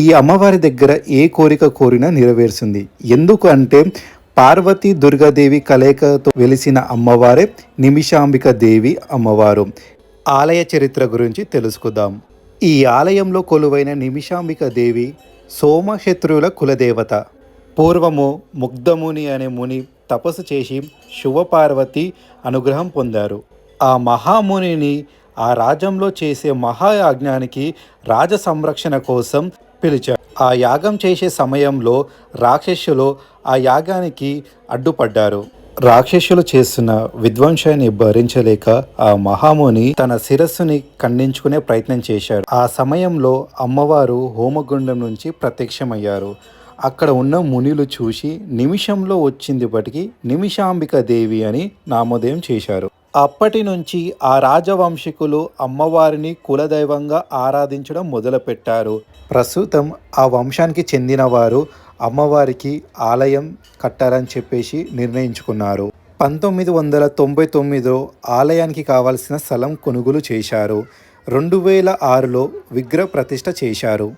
ఈ అమ్మవారి దగ్గర ఏ కోరిక కోరినా నెరవేరుస్తుంది. ఎందుకు అంటే పార్వతీ దుర్గాదేవి కలయికతో వెలిసిన అమ్మవారే నిమిషాంబిక దేవి అమ్మవారు. ఆలయ చరిత్ర గురించి తెలుసుకుందాం. ఈ ఆలయంలో కొలువైన నిమిషాంబిక దేవి సోమశత్రువుల కులదేవత. పూర్వము ముగ్ధముని అనే ముని తపస్సు చేసి శివపార్వతి అనుగ్రహం పొందారు. ఆ మహామునిని ఆ రాజ్యంలో చేసే మహాయాజ్ఞానికి రాజ సంరక్షణ కోసం పిలిచారు. ఆ యాగం చేసే సమయంలో రాక్షసులు ఆ యాగానికి అడ్డుపడ్డారు. రాక్షసులు చేస్తున్న విధ్వంసాన్ని భరించలేక ఆ మహాముని తన శిరస్సుని ఖండించుకునే ప్రయత్నం చేశాడు. ఆ సమయంలో అమ్మవారు హోమగుండం నుంచి ప్రత్యక్షమయ్యారు. అక్కడ ఉన్న మునులు చూసి నిమిషంలో వచ్చింది బటికి నిమిషాంబిక దేవి అని నామోదయం చేశారు. అప్పటి నుంచి ఆ రాజవంశీకులు అమ్మవారిని కులదైవంగా ఆరాధించడం మొదలుపెట్టారు. ప్రస్తుతం ఆ వంశానికి చెందిన వారు అమ్మవారికి ఆలయం కట్టారని చెప్పేసి నిర్ణయించుకున్నారు. 1999లో ఆలయానికి కావాల్సిన స్థలం కొనుగోలు చేశారు. 2006లో విగ్రహ ప్రతిష్ఠ చేశారు.